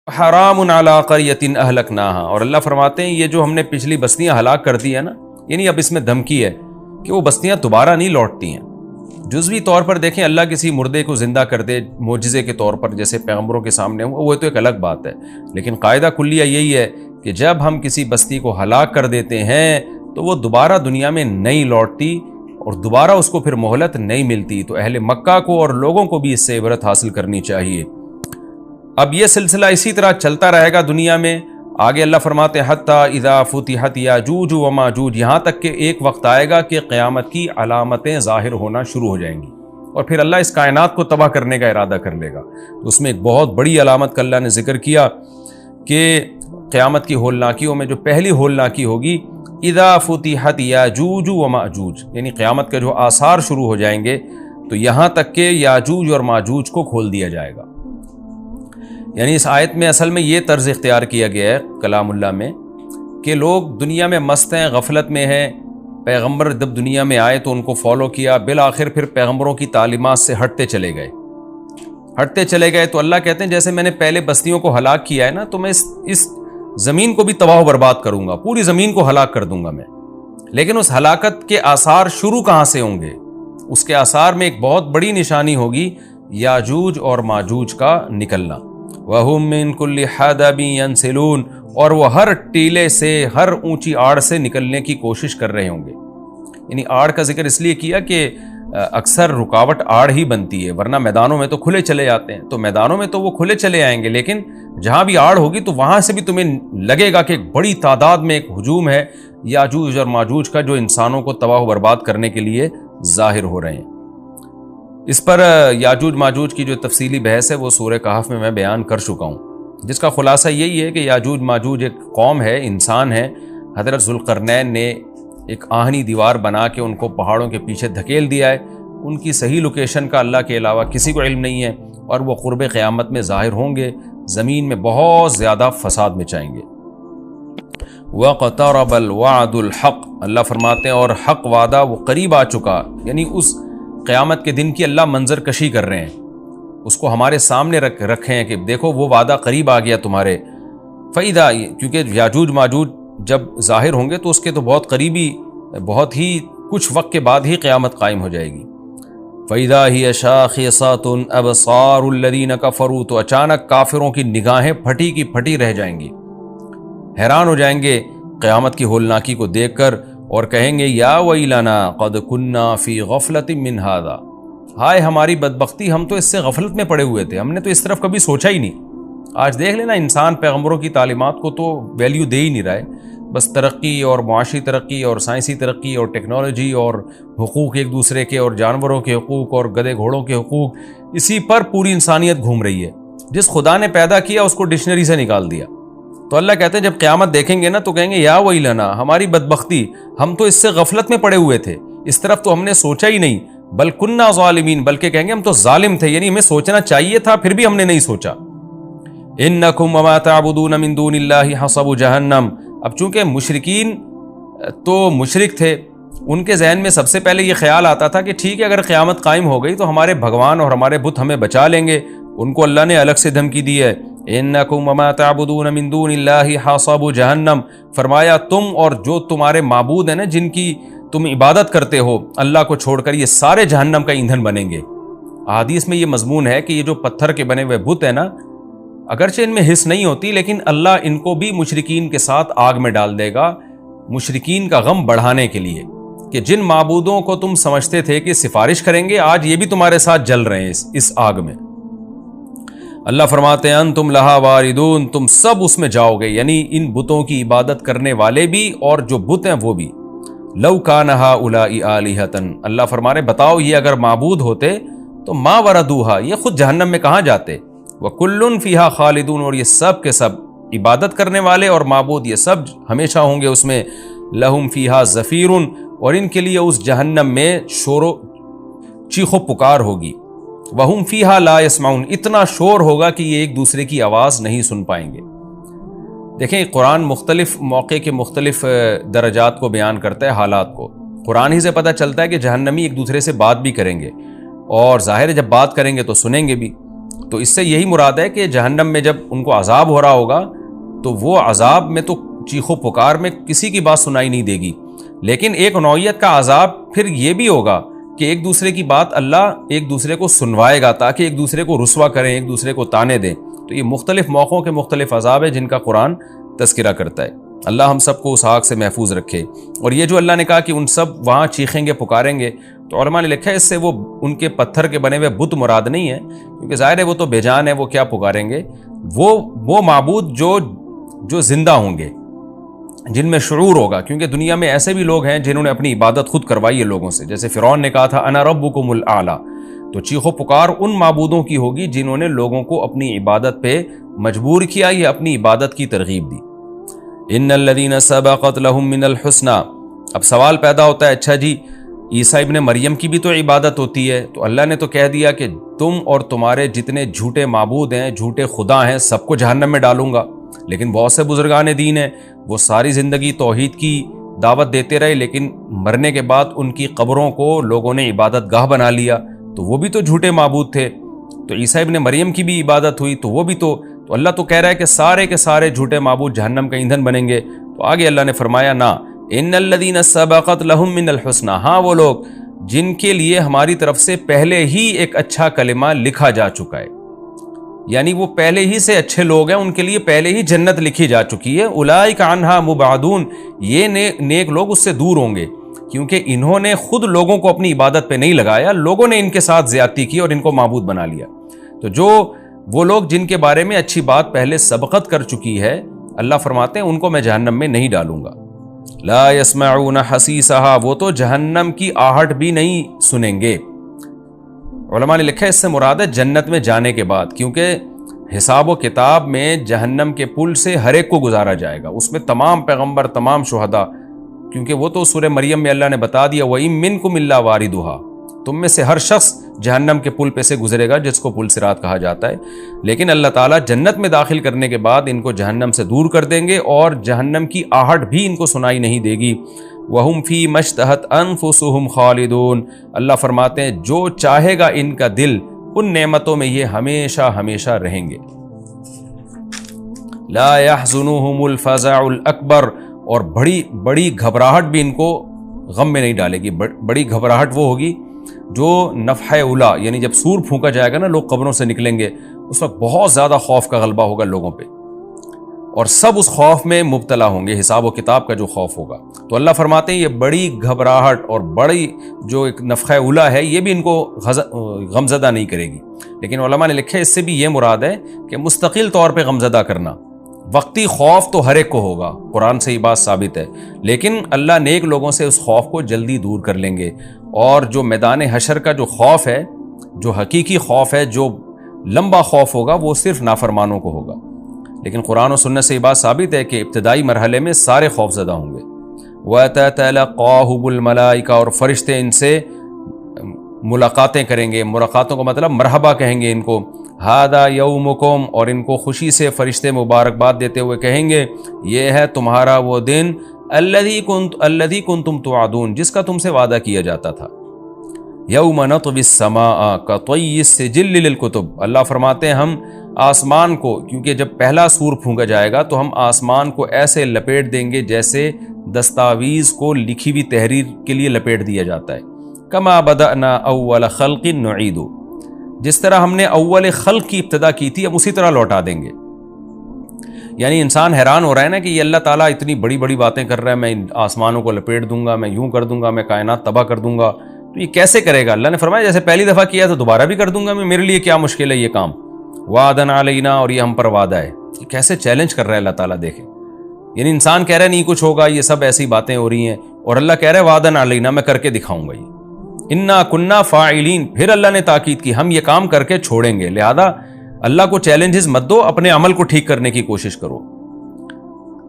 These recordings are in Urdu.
حرام علی قریۃ اہلکناہا، اور اللہ فرماتے ہیں یہ جو ہم نے پچھلی بستیاں ہلاک کر دی ہے نا، یعنی اب اس میں دھمکی ہے کہ وہ بستیاں دوبارہ نہیں لوٹتی ہیں۔ جزوی طور پر دیکھیں اللہ کسی مردے کو زندہ کر دے معجزے کے طور پر، جیسے پیغمبروں کے سامنے ہو، وہ تو ایک الگ بات ہے، لیکن قاعدہ کلیہ یہی ہے کہ جب ہم کسی بستی کو ہلاک کر دیتے ہیں تو وہ دوبارہ دنیا میں نہیں لوٹتی اور دوبارہ اس کو پھر مہلت نہیں ملتی۔ تو اہل مکہ کو اور لوگوں کو بھی اس سے عبرت حاصل کرنی چاہیے۔ اب یہ سلسلہ اسی طرح چلتا رہے گا دنیا میں۔ آگے اللہ فرماتے ہیں حتی اذا فتحت یاجوج و ماجوج، یہاں تک کہ ایک وقت آئے گا کہ قیامت کی علامتیں ظاہر ہونا شروع ہو جائیں گی اور پھر اللہ اس کائنات کو تباہ کرنے کا ارادہ کر لے گا۔ تو اس میں ایک بہت بڑی علامت کا اللہ نے ذکر کیا کہ قیامت کی ہولناکیوں میں جو پہلی ہولناکی ہوگی اذا فتحت یاجوج و ماجوج، یعنی قیامت کے جو آثار شروع ہو جائیں گے تو یہاں تک کہ یاجوج اور ماجوج کو کھول دیا جائے گا۔ یعنی اس آیت میں اصل میں یہ طرز اختیار کیا گیا ہے کلام اللہ میں کہ لوگ دنیا میں مست ہیں، غفلت میں ہیں، پیغمبر جب دنیا میں آئے تو ان کو فالو کیا، بالآخر پھر پیغمبروں کی تعلیمات سے ہٹتے چلے گئے تو اللہ کہتے ہیں جیسے میں نے پہلے بستیوں کو ہلاک کیا ہے نا، تو میں اس زمین کو بھی تباہ و برباد کروں گا، پوری زمین کو ہلاک کر دوں گا میں۔ لیکن اس ہلاکت کے آثار شروع کہاں سے ہوں گے؟ اس کے آثار میں ایک بہت بڑی نشانی ہوگی یاجوج اور ماجوج کا نکلنا۔ وَهُم مِّن كُلِّ حَدَبٍ يَنْسِلُونَ، اور وہ ہر ٹیلے سے، ہر اونچی آڑ سے نکلنے کی کوشش کر رہے ہوں گے۔ یعنی آڑ کا ذکر اس لیے کیا کہ اکثر رکاوٹ آڑ ہی بنتی ہے، ورنہ میدانوں میں تو کھلے چلے جاتے ہیں، تو میدانوں میں تو وہ کھلے چلے آئیں گے، لیکن جہاں بھی آڑ ہوگی تو وہاں سے بھی تمہیں لگے گا کہ ایک بڑی تعداد میں ایک ہجوم ہے یاجوج اور ماجوج کا جو انسانوں کو تباہ و برباد کرنے کے لیے ظاہر ہو رہے ہیں۔ اس پر یاجوج ماجوج کی جو تفصیلی بحث ہے وہ سورہ کہف میں بیان کر چکا ہوں، جس کا خلاصہ یہی ہے کہ یاجوج ماجوج ایک قوم ہے، انسان ہے۔ حضرت ذوالقرنین نے ایک آہنی دیوار بنا کے ان کو پہاڑوں کے پیچھے دھکیل دیا ہے۔ ان کی صحیح لوکیشن کا اللہ کے علاوہ کسی کو علم نہیں ہے، اور وہ قرب قیامت میں ظاہر ہوں گے، زمین میں بہت زیادہ فساد مچائیں گے۔ وَاقْتَرَبَ الْوَعْدُ الْحَقُّ، اللہ فرماتے ہیں اور حق وعدہ وہ قریب آ چکا، یعنی اس قیامت کے دن کی اللہ منظر کشی کر رہے ہیں، اس کو ہمارے سامنے رکھے ہیں کہ دیکھو وہ وعدہ قریب آ گیا تمہارے۔ فَإِذَا، کیونکہ یاجوج ماجوج جب ظاہر ہوں گے تو اس کے تو بہت قریبی، بہت ہی کچھ وقت کے بعد ہی قیامت قائم ہو جائے گی۔ فَإِذَا هِيَ شَاخِصَةٌ أَبْصَارُ الَّذِينَ كَفَرُوا، تو اچانک کافروں کی نگاہیں پھٹی کی پھٹی رہ جائیں گی، حیران ہو جائیں گے قیامت کی ہولناکی کو دیکھ کر، اور کہیں گے یا ویلنا قد کنا فی غفلۃ من ھذا، ہائے ہماری بدبختی، ہم تو اس سے غفلت میں پڑے ہوئے تھے، ہم نے تو اس طرف کبھی سوچا ہی نہیں۔ آج دیکھ لینا انسان پیغمبروں کی تعلیمات کو تو ویلیو دے ہی نہیں رہا ہے، بس ترقی اور معاشی ترقی اور سائنسی ترقی اور ٹیکنالوجی اور حقوق ایک دوسرے کے اور جانوروں کے حقوق اور گدھے گھوڑوں کے حقوق، اسی پر پوری انسانیت گھوم رہی ہے۔ جس خدا نے پیدا کیا اس کو ڈکشنری سے نکال دیا۔ تو اللہ کہتے ہیں جب قیامت دیکھیں گے نا تو کہیں گے یا ویلنا، ہماری بدبختی، ہم تو اس سے غفلت میں پڑے ہوئے تھے، اس طرف تو ہم نے سوچا ہی نہیں، بل کننا ظالمین، بلکہ کہیں گے ہم تو ظالم تھے، یعنی ہمیں سوچنا چاہیے تھا پھر بھی ہم نے نہیں سوچا۔ انکم وما تعبدون من دون اللہ حصب جہنم، اب چونکہ مشرکین تو مشرک تھے، ان کے ذہن میں سب سے پہلے یہ خیال آتا تھا کہ ٹھیک ہے اگر قیامت قائم ہو گئی تو ہمارے بھگوان اور ہمارے بت ہمیں بچا لیں گے، ان کو اللہ نے الگ سے دھمکی دی ہے انکم وما تعبدون من دون اللہ حصب جہنم، فرمایا تم اور جو تمہارے معبود ہیں نا جن کی تم عبادت کرتے ہو اللہ کو چھوڑ کر، یہ سارے جہنم کا ایندھن بنیں گے۔ احادیث میں یہ مضمون ہے کہ یہ جو پتھر کے بنے ہوئے بت ہیں نا، اگرچہ ان میں حص نہیں ہوتی لیکن اللہ ان کو بھی مشرکین کے ساتھ آگ میں ڈال دے گا، مشرکین کا غم بڑھانے کے لیے، کہ جن معبودوں کو تم سمجھتے تھے کہ سفارش کریں گے آج یہ بھی تمہارے ساتھ جل رہے ہیں اس آگ میں۔ اللہ فرماتے ہیں انتم لہا واردون، تم سب اس میں جاؤ گے، یعنی ان بتوں کی عبادت کرنے والے بھی اور جو بت ہیں وہ بھی۔ لو کان ہؤلاء آلہۃ، اللہ فرما رہے بتاؤ یہ اگر معبود ہوتے تو ما وردوہا، یہ خود جہنم میں کہاں جاتے، وکل فیہا خالدون، اور یہ سب کے سب عبادت کرنے والے اور معبود یہ سب ہمیشہ ہوں گے اس میں۔ لہم فیہا زفیر، اور ان کے لیے اس جہنم میں شور و چیخ و پکار ہوگی۔ وَهُمْ فِيهَا لَا يَسْمَعُونَ، اتنا شور ہوگا کہ یہ ایک دوسرے کی آواز نہیں سن پائیں گے۔ دیکھیں قرآن مختلف موقع کے مختلف درجات کو بیان کرتا ہے، حالات کو۔ قرآن ہی سے پتہ چلتا ہے کہ جہنمی ایک دوسرے سے بات بھی کریں گے، اور ظاہر ہے جب بات کریں گے تو سنیں گے بھی۔ تو اس سے یہی مراد ہے کہ جہنم میں جب ان کو عذاب ہو رہا ہوگا تو وہ عذاب میں تو چیخو پکار میں کسی کی بات سنائی نہیں دے گی، لیکن ایک نوعیت کا عذاب پھر یہ بھی ہوگا کہ ایک دوسرے کی بات اللہ ایک دوسرے کو سنوائے گا تاکہ ایک دوسرے کو رسوا کریں، ایک دوسرے کو تانے دیں۔ تو یہ مختلف موقعوں کے مختلف عذاب ہیں جن کا قرآن تذکرہ کرتا ہے۔ اللہ ہم سب کو اس آگ سے محفوظ رکھے۔ اور یہ جو اللہ نے کہا کہ ان سب وہاں چیخیں گے پکاریں گے، تو علماء نے لکھا ہے اس سے وہ ان کے پتھر کے بنے ہوئے بت مراد نہیں ہے، کیونکہ ظاہر ہے وہ تو بے جان ہے، وہ کیا پکاریں گے؟ وہ معبود جو زندہ ہوں گے، جن میں شعور ہوگا، کیونکہ دنیا میں ایسے بھی لوگ ہیں جنہوں نے اپنی عبادت خود کروائی ہے لوگوں سے، جیسے فرعون نے کہا تھا انا ربکم الاعلی۔ تو چیخو پکار ان معبودوں کی ہوگی جنہوں نے لوگوں کو اپنی عبادت پہ مجبور کیا یا اپنی عبادت کی ترغیب دی۔ ان الذین سبقت لہم من الحسنی۔ اب سوال پیدا ہوتا ہے، اچھا جی عیسیٰ ابن مریم کی بھی تو عبادت ہوتی ہے، تو اللہ نے تو کہہ دیا کہ تم اور تمہارے جتنے جھوٹے معبود ہیں، جھوٹے خدا ہیں، سب کو جہنم میں ڈالوں گا۔ لیکن بہت سے بزرگان دین ہیں، وہ ساری زندگی توحید کی دعوت دیتے رہے، لیکن مرنے کے بعد ان کی قبروں کو لوگوں نے عبادت گاہ بنا لیا، تو وہ بھی تو جھوٹے معبود تھے۔ تو عیسیٰ ابن مریم کی بھی عبادت ہوئی، تو وہ بھی تو اللہ تو کہہ رہا ہے کہ سارے کے سارے جھوٹے معبود جہنم کا ایندھن بنیں گے۔ تو آگے اللہ نے فرمایا نا ان الذین سبقت لہم من الحسنی، ہاں وہ لوگ جن کے لیے ہماری طرف سے پہلے ہی ایک اچھا کلمہ لکھا جا چکا ہے، یعنی وہ پہلے ہی سے اچھے لوگ ہیں، ان کے لیے پہلے ہی جنت لکھی جا چکی ہے۔ اولئک عنہا مبعدون، یہ نیک لوگ اس سے دور ہوں گے، کیونکہ انہوں نے خود لوگوں کو اپنی عبادت پہ نہیں لگایا، لوگوں نے ان کے ساتھ زیادتی کی اور ان کو معبود بنا لیا۔ تو وہ لوگ جن کے بارے میں اچھی بات پہلے سبقت کر چکی ہے، اللہ فرماتے ہیں ان کو میں جہنم میں نہیں ڈالوں گا۔ لا يسمعون حسیسہا، وہ تو جہنم کی آہٹ بھی نہیں سنیں گے۔ علماء نے لکھا ہے اس سے مراد ہے جنت میں جانے کے بعد، کیونکہ حساب و کتاب میں جہنم کے پل سے ہر ایک کو گزارا جائے گا، اس میں تمام پیغمبر، تمام شہداء، کیونکہ وہ تو سورہ مریم میں اللہ نے بتا دیا وَإِن مِّنكُمْ إِلَّا وَارِدُهَا، تم میں سے ہر شخص جہنم کے پل پہ سے گزرے گا، جس کو پل صراط کہا جاتا ہے۔ لیکن اللہ تعالیٰ جنت میں داخل کرنے کے بعد ان کو جہنم سے دور کر دیں گے، اور جہنم کی آہٹ بھی ان کو سنائی نہیں دے گی۔ وَهُمْ فِي مَا اشْتَهَتْ أَنفُسُهُمْ خَالِدُونَ، اللہ فرماتے ہیں جو چاہے گا ان کا دل، ان نعمتوں میں یہ ہمیشہ ہمیشہ رہیں گے۔ لا يحزنهم الفزع الأكبر، اور بڑی گھبراہٹ بھی ان کو غم میں نہیں ڈالے گی۔ بڑی گھبراہٹ وہ ہوگی جو نفحہ اولا، یعنی جب سور پھونکا جائے گا نا، لوگ قبروں سے نکلیں گے، اس وقت بہت زیادہ خوف کا غلبہ ہوگا لوگوں پہ، اور سب اس خوف میں مبتلا ہوں گے، حساب و کتاب کا جو خوف ہوگا۔ تو اللہ فرماتے ہیں یہ بڑی گھبراہٹ اور بڑی جو ایک نفخہ اولا ہے، یہ بھی ان کو غمزدہ نہیں کرے گی۔ لیکن علماء نے لکھے اس سے بھی یہ مراد ہے کہ مستقل طور پہ غمزدہ کرنا، وقتی خوف تو ہر ایک کو ہوگا، قرآن سے یہ بات ثابت ہے، لیکن اللہ نیک لوگوں سے اس خوف کو جلدی دور کر لیں گے۔ اور جو میدان حشر کا جو خوف ہے، جو حقیقی خوف ہے، جو لمبا خوف ہوگا، وہ صرف نافرمانوں کو ہوگا۔ لیکن قرآن و سنت سے یہ بات ثابت ہے کہ ابتدائی مرحلے میں سارے خوف زدہ ہوں گے۔ وَتَتَلَقَّاهُ الْمَلَائِكَةُ، اور فرشتے ان سے ملاقاتیں کریں گے، ملاقاتوں کا مطلب مرحبا کہیں گے ان کو، ہذا یومکم، اور ان کو خوشی سے فرشتے مبارکباد دیتے ہوئے کہیں گے یہ ہے تمہارا وہ دن الذی کنتم توعدون، جس کا تم سے وعدہ کیا جاتا تھا۔ یوم نطوی السماء کطی السجل للکتب، اللہ فرماتے ہیں ہم آسمان کو، کیونکہ جب پہلا سور پھونکا جائے گا تو ہم آسمان کو ایسے لپیٹ دیں گے جیسے دستاویز کو لکھی ہوئی تحریر کے لیے لپیٹ دیا جاتا ہے۔ کما بدأنا اول خلق نعید، جس طرح ہم نے اول خلق کی ابتدا کی تھی اب اسی طرح لوٹا دیں گے۔ یعنی انسان حیران ہو رہا ہے نا کہ یہ اللہ تعالیٰ اتنی بڑی بڑی باتیں کر رہا ہے، میں آسمانوں کو لپیٹ دوں گا، میں یوں کر دوں گا، میں کائنات تباہ کر دوں گا، تو یہ کیسے کرے گا؟ اللہ نے فرمایا جیسے پہلی دفعہ کیا تو دوبارہ بھی کر دوں گا میں، میرے لیے کیا مشکل ہے یہ کام، وعدن علینا، اور یہ ہم پر وعدہ ہے۔ یہ کیسے چیلنج کر رہا ہے اللہ تعالیٰ، دیکھیں، یعنی انسان کہہ رہا ہے نہیں کچھ ہوگا، یہ سب ایسی باتیں ہو رہی ہیں، اور اللہ کہہ رہا ہے وعدن علینا، میں کر کے دکھاؤں گا یہ، انا کننا فاعلین، پھر اللہ نے تاکید کی ہم یہ کام کر کے چھوڑیں گے۔ لہذا اللہ کو چیلنجز مت دو، اپنے عمل کو ٹھیک کرنے کی کوشش کرو۔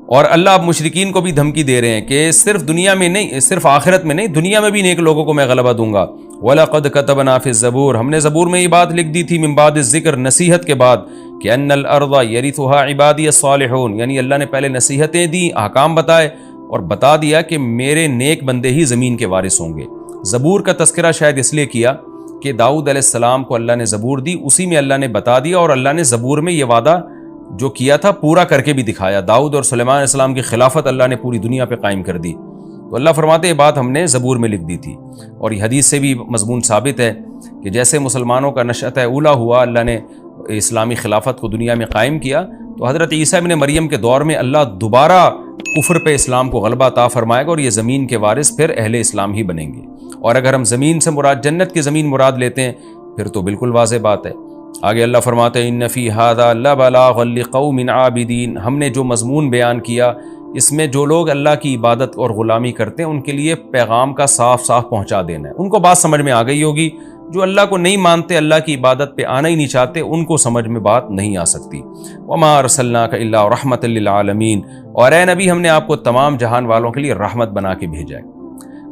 اور اللہ اب مشرکین کو بھی دھمکی دے رہے ہیں کہ صرف دنیا میں نہیں، صرف آخرت میں نہیں، دنیا میں بھی نیک لوگوں کو میں غلبہ دوں گا۔ وَلَقَدْ كَتَبْنَا فِي الزَّبُورِ، ہم نے زبور میں یہ بات لکھ دی تھی، من بعد الذکر، نصیحت کے بعد، کہ ان الارض یرثها عبادی الصالحون، یعنی اللہ نے پہلے نصیحتیں دی، احکام بتائے، اور بتا دیا کہ میرے نیک بندے ہی زمین کے وارث ہوں گے۔ زبور کا تذکرہ شاید اس لیے کیا کہ داؤد علیہ السلام کو اللہ نے زبور دی، اسی میں اللہ نے بتا دیا، اور اللہ نے زبور میں یہ وعدہ جو کیا تھا پورا کر کے بھی دکھایا۔ داؤد اور سلیمان علیہ السلام کی خلافت اللہ نے پوری دنیا پہ قائم کر دی۔ تو اللہ فرماتے ہیں یہ بات ہم نے زبور میں لکھ دی تھی، اور یہ حدیث سے بھی مضمون ثابت ہے کہ جیسے مسلمانوں کا نشأت اولا ہوا، اللہ نے اسلامی خلافت کو دنیا میں قائم کیا، تو حضرت عیسیٰ ابن مریم کے دور میں اللہ دوبارہ کفر پہ اسلام کو غلبہ عطا فرمائے گا، اور یہ زمین کے وارث پھر اہل اسلام ہی بنیں گے۔ اور اگر ہم زمین سے مراد جنت کی زمین مراد لیتے ہیں پھر تو بالکل واضح بات ہے۔ آگے اللہ فرماتے ہیں ان فی ھذا لبلاغا لقوم عابدین، ہم نے جو مضمون بیان کیا اس میں جو لوگ اللہ کی عبادت اور غلامی کرتے ہیں ان کے لیے پیغام کا صاف صاف پہنچا دینا ہے۔ ان کو بات سمجھ میں آ گئی ہوگی، جو اللہ کو نہیں مانتے، اللہ کی عبادت پہ آنا ہی نہیں چاہتے، ان کو سمجھ میں بات نہیں آ سکتی۔ وما ارسلناک الا رحمۃ للعالمین، اور اے نبی ہم نے آپ کو تمام جہان والوں کے لیے رحمت بنا کے بھیجا ہے۔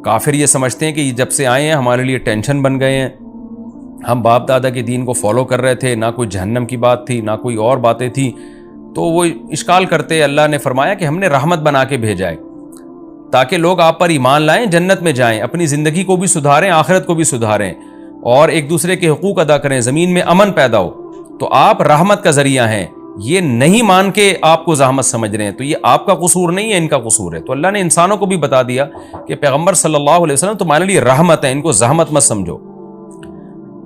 کافر یہ سمجھتے ہیں کہ جب سے آئے ہیں ہمارے لیے ٹینشن بن گئے ہیں، ہم باپ دادا کے دین کو فالو کر رہے تھے، نہ کوئی جہنم کی بات تھی نہ کوئی اور باتیں تھیں، تو وہ اشکال کرتے، اللہ نے فرمایا کہ ہم نے رحمت بنا کے بھیجا ہے تاکہ لوگ آپ پر ایمان لائیں، جنت میں جائیں، اپنی زندگی کو بھی سدھاریں، آخرت کو بھی سدھاریں، اور ایک دوسرے کے حقوق ادا کریں، زمین میں امن پیدا ہو۔ تو آپ رحمت کا ذریعہ ہیں، یہ نہیں مان کے آپ کو زحمت سمجھ رہے ہیں، تو یہ آپ کا قصور نہیں ہے، ان کا قصور ہے۔ تو اللہ نے انسانوں کو بھی بتا دیا کہ پیغمبر صلی اللہ علیہ وسلم تمہارے لیے رحمت ہے، ان کو زحمت مت سمجھو۔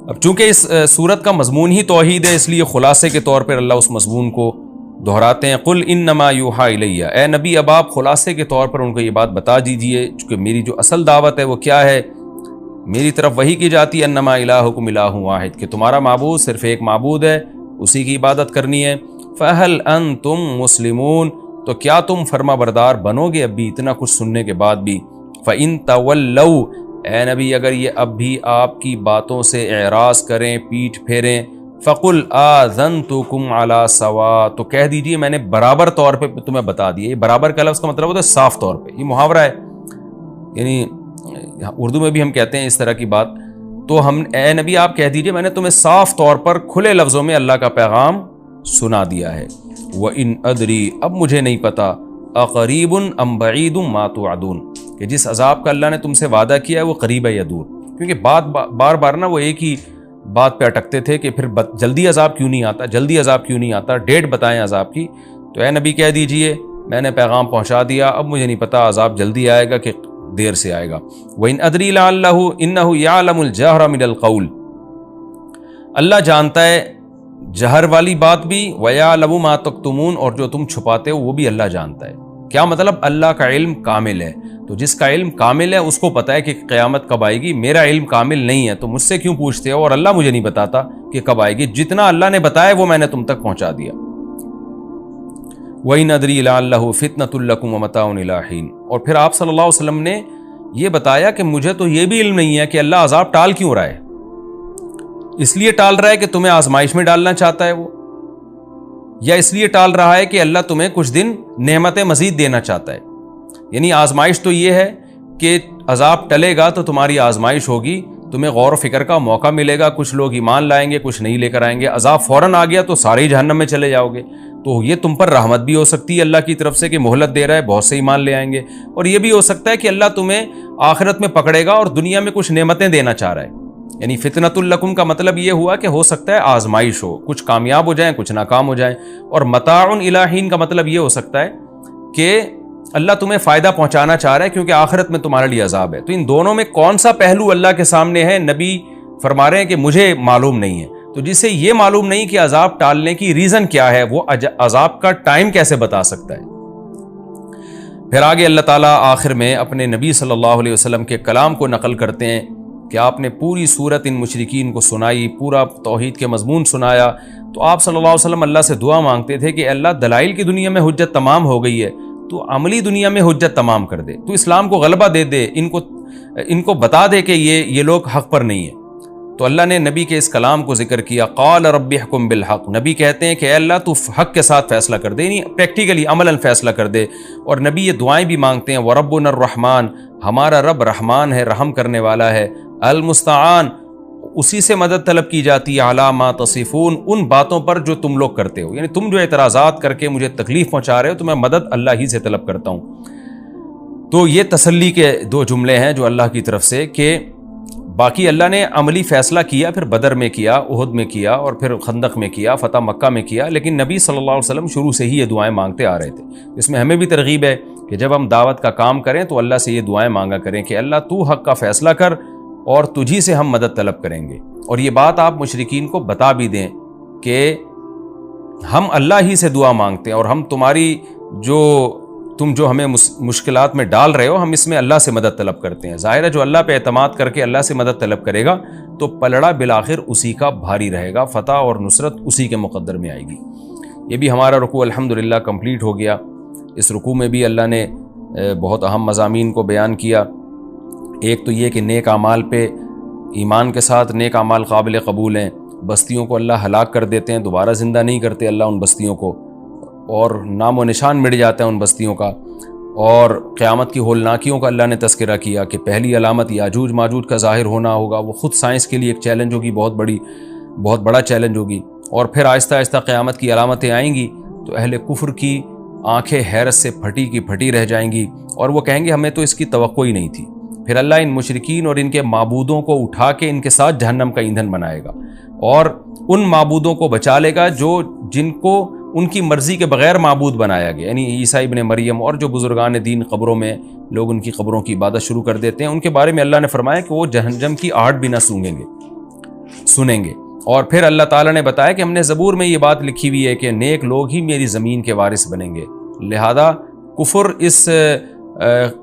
اب چونکہ اس سورت کا مضمون ہی توحید ہے، اس لیے خلاصے کے طور پر اللہ اس مضمون کو دہراتے ہیں۔ قل انما یوحی الیہ، اے نبی اب آپ خلاصے کے طور پر ان کو یہ بات بتا دیجئے، چونکہ میری جو اصل دعوت ہے وہ کیا ہے، میری طرف وہی کی جاتی ہے، انما الہکم الہ واحد، کہ تمہارا معبود صرف ایک معبود ہے، اسی کی عبادت کرنی ہے۔ فہل انتم مسلمون، تو کیا تم فرما بردار بنو گے اب بھی اتنا کچھ سننے کے بعد بھی؟ فإن تولوا، اے نبی اگر یہ اب بھی آپ کی باتوں سے اعراض کریں، پیٹھ پھیریں، فقل آذنتکم علی سوا، تو کہہ دیجئے میں نے برابر طور پہ تمہیں بتا دیا۔ یہ برابر کا لفظ کا مطلب ہوتا ہے صاف طور پہ، یہ محاورہ ہے، یعنی اردو میں بھی ہم کہتے ہیں اس طرح کی بات۔ تو ہم اے نبی آپ کہہ دیجئے میں نے تمہیں صاف طور پر کھلے لفظوں میں اللہ کا پیغام سنا دیا ہے۔ وَإِنْ أَدْرِي، اب مجھے نہیں پتا، اقریب ام بعید ما توعدون، کہ جس عذاب کا اللہ نے تم سے وعدہ کیا ہے وہ قریب ہے یا دور، کیونکہ بار بار نا وہ ایک ہی بات پہ اٹکتے تھے کہ پھر جلدی عذاب کیوں نہیں آتا، جلدی عذاب کیوں نہیں آتا، ڈیٹ بتائیں عذاب کی۔ تو اے نبی کہہ دیجئے میں نے پیغام پہنچا دیا، اب مجھے نہیں پتا عذاب جلدی آئے گا کہ دیر سے آئے گا۔ وَإِنْ أَدْرِي لَعَلَّهُ إِنَّهُ يَعْلَمُ الْجَهْرَ مِنَ الْقَوْلِ، اللہ جانتا ہے جہر والی بات بھی، وَيَعْلَمُ مَا تَكْتُمُونَ، اور جو تم چھپاتے ہو وہ بھی اللہ جانتا ہے۔ کیا مطلب؟ اللہ کا علم کامل ہے، تو جس کا علم کامل ہے اس کو پتہ ہے کہ قیامت کب آئے گی۔ میرا علم کامل نہیں ہے تو مجھ سے کیوں پوچھتے ہو، اور اللہ مجھے نہیں بتاتا کہ کب آئے گی، جتنا اللہ نے بتایا وہ میں نے تم تک پہنچا دیا۔ وَإِنْ أَدْرِي لَعَلَّهُ فِتْنَةٌ لَكُمْ وَمَتَاعٌ إِلَىٰ حِينٍ، اور پھر آپ صلی اللہ علیہ وسلم نے یہ بتایا کہ مجھے تو یہ بھی علم نہیں ہے کہ اللہ عذاب ٹال کیوں رہا ہے، اس لیے ٹال رہا ہے کہ تمہیں آزمائش میں ڈالنا چاہتا ہے وہ، یا اس لیے ٹال رہا ہے کہ اللہ تمہیں کچھ دن نعمتیں مزید دینا چاہتا ہے۔ یعنی آزمائش تو یہ ہے کہ عذاب ٹلے گا تو تمہاری آزمائش ہوگی، تمہیں غور و فکر کا موقع ملے گا، کچھ لوگ ایمان لائیں گے، کچھ نہیں لے کر آئیں گے، عذاب فوراً آ گیا تو سارے ہی جہنم میں چلے جاؤ گے۔ تو یہ تم پر رحمت بھی ہو سکتی ہے اللہ کی طرف سے کہ مہلت دے رہا ہے، بہت سے ایمان لے آئیں گے، اور یہ بھی ہو سکتا ہے کہ اللہ تمہیں آخرت میں پکڑے گا اور دنیا میں کچھ نعمتیں دینا چاہ رہا ہے۔ یعنی فتنۃ لکم کا مطلب یہ ہوا کہ ہو سکتا ہے آزمائش ہو، کچھ کامیاب ہو جائیں کچھ ناکام ہو جائیں، اور متاع الی حین کا مطلب یہ ہو سکتا ہے کہ اللہ تمہیں فائدہ پہنچانا چاہ رہا ہے کیونکہ آخرت میں تمہارے لیے عذاب ہے۔ تو ان دونوں میں کون سا پہلو اللہ کے سامنے ہے؟ نبی فرما رہے ہیں کہ مجھے معلوم نہیں ہے۔ تو جسے یہ معلوم نہیں کہ عذاب ٹالنے کی ریزن کیا ہے، وہ عذاب کا ٹائم کیسے بتا سکتا ہے؟ پھر آگے اللہ تعالیٰ آخر میں اپنے نبی صلی اللہ علیہ وسلم کے کلام کو نقل کرتے ہیں کہ آپ نے پوری صورت ان مشرکین کو سنائی، پورا توحید کے مضمون سنایا، تو آپ صلی اللہ علیہ وسلم اللہ سے دعا مانگتے تھے کہ اللہ دلائل کی دنیا میں حجت تمام ہو گئی ہے، تو عملی دنیا میں حجت تمام کر دے، تو اسلام کو غلبہ دے دے، ان کو بتا دے کہ یہ لوگ حق پر نہیں ہیں۔ تو اللہ نے نبی کے اس کلام کو ذکر کیا، قال رب احکم بالحق، نبی کہتے ہیں کہ اے اللہ تو حق کے ساتھ فیصلہ کر دے، یعنی پریکٹیکلی عملاً فیصلہ کر دے۔ اور نبی یہ دعائیں بھی مانگتے ہیں، وربنا الرحمن، ہمارا رب رحمان ہے، رحم کرنے والا ہے، المستعان، اسی سے مدد طلب کی جاتی ہے، علی ما تصفون، ان باتوں پر جو تم لوگ کرتے ہو، یعنی تم جو اعتراضات کر کے مجھے تکلیف پہنچا رہے ہو تو میں مدد اللہ ہی سے طلب کرتا ہوں۔ تو یہ تسلی کے دو جملے ہیں جو اللہ کی طرف سے کہ باقی اللہ نے عملی فیصلہ کیا، پھر بدر میں کیا، احد میں کیا، اور پھر خندق میں کیا، فتح مکہ میں کیا، لیکن نبی صلی اللہ علیہ وسلم شروع سے ہی یہ دعائیں مانگتے آ رہے تھے۔ اس میں ہمیں بھی ترغیب ہے کہ جب ہم دعوت کا کام کریں تو اللہ سے یہ دعائیں مانگا کریں کہ اللہ تو حق کا فیصلہ کر اور تجھی سے ہم مدد طلب کریں گے۔ اور یہ بات آپ مشرکین کو بتا بھی دیں کہ ہم اللہ ہی سے دعا مانگتے ہیں، اور ہم تم جو ہمیں مشکلات میں ڈال رہے ہو، ہم اس میں اللہ سے مدد طلب کرتے ہیں۔ ظاہر ہے جو اللہ پہ اعتماد کر کے اللہ سے مدد طلب کرے گا تو پلڑا بالآخر اسی کا بھاری رہے گا، فتح اور نصرت اسی کے مقدر میں آئے گی۔ یہ بھی ہمارا رکوع الحمدللہ کمپلیٹ ہو گیا۔ اس رکوع میں بھی اللہ نے بہت اہم مضامین کو بیان کیا۔ ایک تو یہ کہ نیک اعمال پہ ایمان کے ساتھ نیک اعمال قابل قبول ہیں، بستیوں کو اللہ ہلاک کر دیتے ہیں، دوبارہ زندہ نہیں کرتے اللہ ان بستیوں کو، اور نام و نشان مٹ جاتا ہے ان بستیوں کا۔ اور قیامت کی ہولناکیوں کا اللہ نے تذکرہ کیا کہ پہلی علامت یاجوج ماجوج کا ظاہر ہونا ہوگا، وہ خود سائنس کے لیے ایک چیلنج ہوگی، بہت بڑا چیلنج ہوگی۔ اور پھر آہستہ آہستہ قیامت کی علامتیں آئیں گی تو اہل کفر کی آنکھیں حیرت سے پھٹی کی پھٹی رہ جائیں گی، اور وہ کہیں گے ہمیں تو اس کی توقع ہی نہیں تھی۔ پھر اللہ ان مشرکین اور ان کے معبودوں کو اٹھا کے ان کے ساتھ جہنم کا ایندھن بنائے گا، اور ان معبودوں کو بچا لے گا جن کو ان کی مرضی کے بغیر معبود بنایا گیا، یعنی عیسیٰ ابن مریم اور جو بزرگان دین قبروں میں لوگ ان کی قبروں کی عبادت شروع کر دیتے ہیں، ان کے بارے میں اللہ نے فرمایا کہ وہ جہنم کی آہٹ بھی نہ سنیں گے۔ اور پھر اللہ تعالیٰ نے بتایا کہ ہم نے زبور میں یہ بات لکھی ہوئی ہے کہ نیک لوگ ہی میری زمین کے وارث بنیں گے، لہذا کفر اس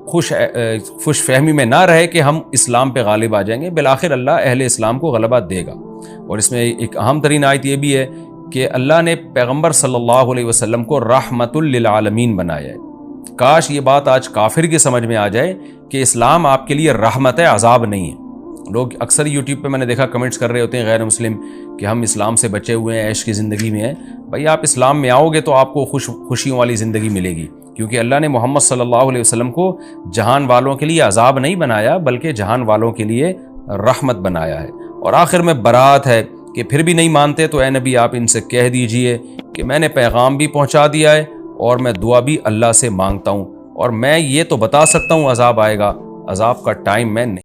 خوش فہمی میں نہ رہے کہ ہم اسلام پہ غالب آ جائیں گے، بالآخر اللہ اہل اسلام کو غلبہ دے گا۔ اور اس میں ایک اہم ترین آیت یہ بھی ہے کہ اللہ نے پیغمبر صلی اللہ علیہ وسلم کو رحمت للعالمین بنایا ہے۔ کاش یہ بات آج کافر کی سمجھ میں آ جائے کہ اسلام آپ کے لیے رحمت ہے، عذاب نہیں ہے۔ لوگ اکثر یوٹیوب پہ میں نے دیکھا کمنٹس کر رہے ہوتے ہیں غیر مسلم کہ ہم اسلام سے بچے ہوئے ہیں، عیش کی زندگی میں ہیں۔ بھائی آپ اسلام میں آؤ گے تو آپ کو خوشیوں والی زندگی ملے گی، کیونکہ اللہ نے محمد صلی اللہ علیہ وسلم کو جہان والوں کے لیے عذاب نہیں بنایا بلکہ جہان والوں کے لیے رحمت بنایا ہے۔ اور آخر میں برات ہے کہ پھر بھی نہیں مانتے تو اے نبی آپ ان سے کہہ دیجئے کہ میں نے پیغام بھی پہنچا دیا ہے اور میں دعا بھی اللہ سے مانگتا ہوں، اور میں یہ تو بتا سکتا ہوں عذاب آئے گا، عذاب کا ٹائم میں نہیں